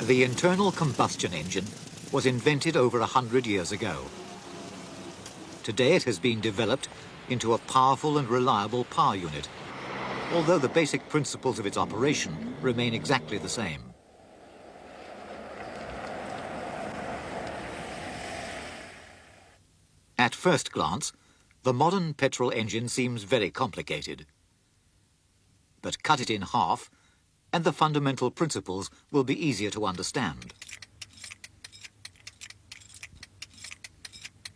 The internal combustion engine was invented over 100 years ago. Today it has been developed into a powerful and reliable power unit, although the basic principles of its operation remain exactly the same. At first glance, the modern petrol engine seems very complicated. But cut it in half, and the fundamental principles will be easier to understand.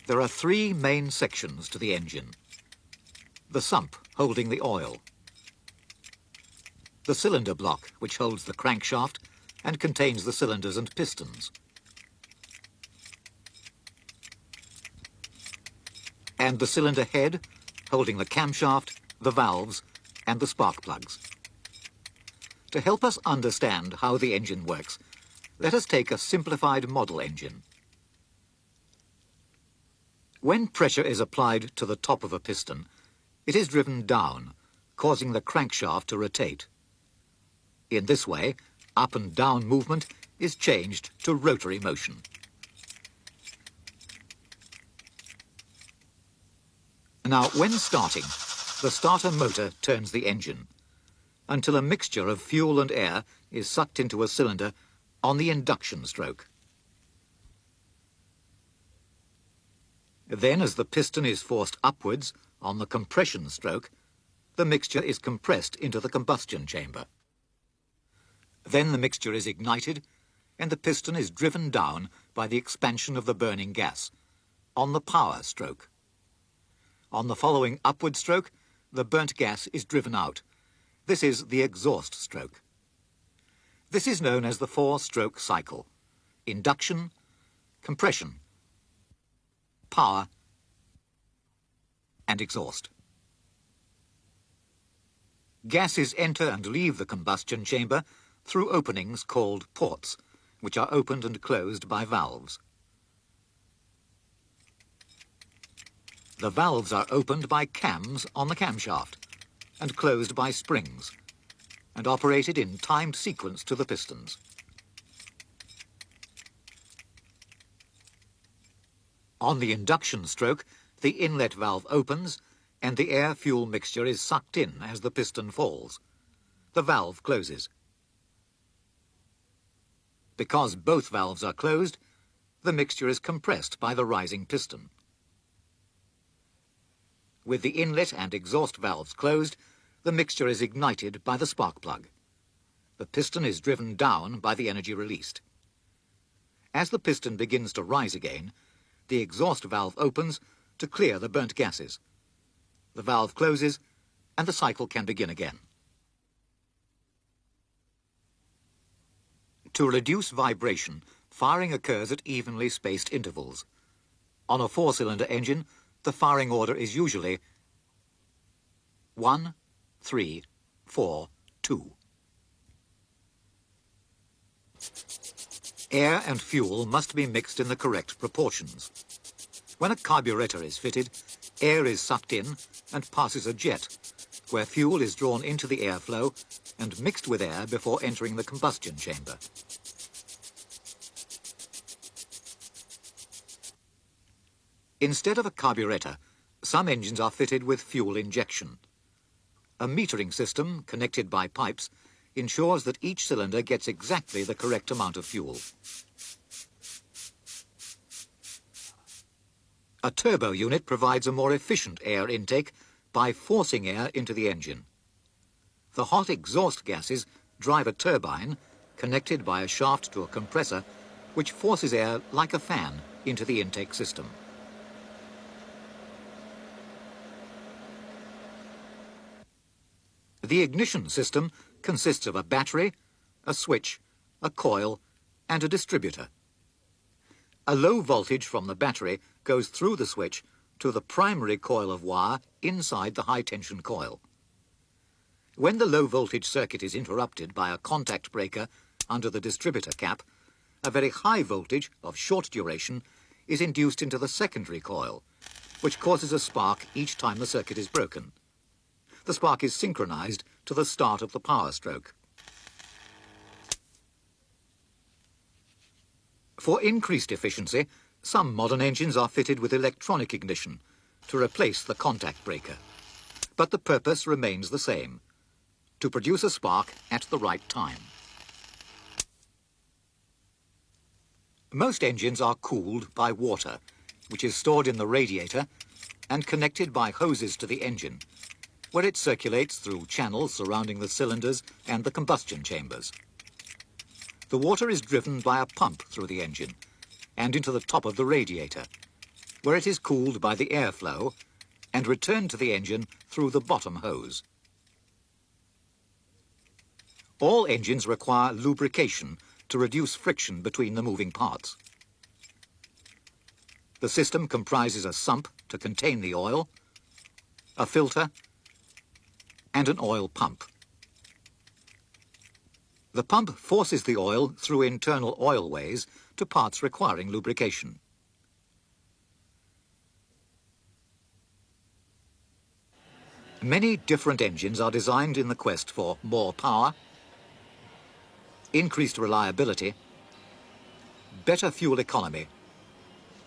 There are three main sections to the engine. The sump, holding the oil. The cylinder block, which holds the crankshaft and contains the cylinders and pistons. And the cylinder head, holding the camshaft, the valves, and the spark plugs. To help us understand how the engine works, let us take a simplified model engine. When pressure is applied to the top of a piston, it is driven down, causing the crankshaft to rotate. In this way, up and down movement is changed to rotary motion. Now, when starting, the starter motor turns the engine until a mixture of fuel and air is sucked into a cylinder on the induction stroke. Then, as the piston is forced upwards on the compression stroke, the mixture is compressed into the combustion chamber. Then the mixture is ignited and the piston is driven down by the expansion of the burning gas on the power stroke. On the following upward stroke, the burnt gas is driven out. This is the exhaust stroke. This is known as the four-stroke cycle: induction, compression, power, and exhaust. Gases enter and leave the combustion chamber through openings called ports, which are opened and closed by valves. The valves are opened by cams on the camshaft and closed by springs, and operated in timed sequence to the pistons. On the induction stroke, the inlet valve opens and the air-fuel mixture is sucked in as the piston falls. The valve closes. Because both valves are closed, the mixture is compressed by the rising piston. With the inlet and exhaust valves closed, the mixture is ignited by the spark plug. The piston is driven down by the energy released. As the piston begins to rise again, the exhaust valve opens to clear the burnt gases. The valve closes and the cycle can begin again. To reduce vibration, firing occurs at evenly spaced intervals. On a four-cylinder engine, the firing order is usually 1, 3, 4, 2. Air and fuel must be mixed in the correct proportions. When a carburetor is fitted, air is sucked in and passes a jet, where fuel is drawn into the airflow and mixed with air before entering the combustion chamber. Instead of a carburetor, some engines are fitted with fuel injection. A metering system, connected by pipes, ensures that each cylinder gets exactly the correct amount of fuel. A turbo unit provides a more efficient air intake by forcing air into the engine. The hot exhaust gases drive a turbine, connected by a shaft to a compressor, which forces air like a fan into the intake system. The ignition system consists of a battery, a switch, a coil, and a distributor. A low voltage from the battery goes through the switch to the primary coil of wire inside the high-tension coil. When the low-voltage circuit is interrupted by a contact breaker under the distributor cap, a very high voltage of short duration is induced into the secondary coil, which causes a spark each time the circuit is broken. The spark is synchronized to the start of the power stroke. For increased efficiency, some modern engines are fitted with electronic ignition to replace the contact breaker. But the purpose remains the same, to produce a spark at the right time. Most engines are cooled by water, which is stored in the radiator and connected by hoses to the engine, where it circulates through channels surrounding the cylinders and the combustion chambers. The water is driven by a pump through the engine and into the top of the radiator, where it is cooled by the airflow and returned to the engine through the bottom hose. All engines require lubrication to reduce friction between the moving parts. The system comprises a sump to contain the oil, a filter, and an oil pump. The pump forces the oil through internal oilways to parts requiring lubrication. Many different engines are designed in the quest for more power, increased reliability, better fuel economy,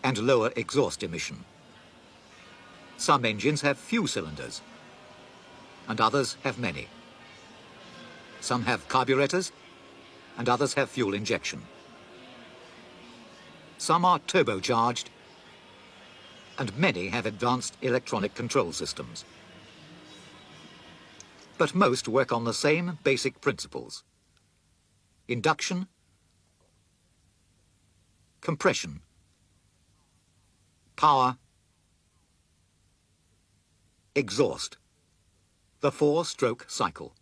and lower exhaust emission. Some engines have few cylinders, and others have many. Some have carburetors, and others have fuel injection. Some are turbocharged, and many have advanced electronic control systems. But most work on the same basic principles: induction, compression, power, exhaust, the 4-stroke cycle.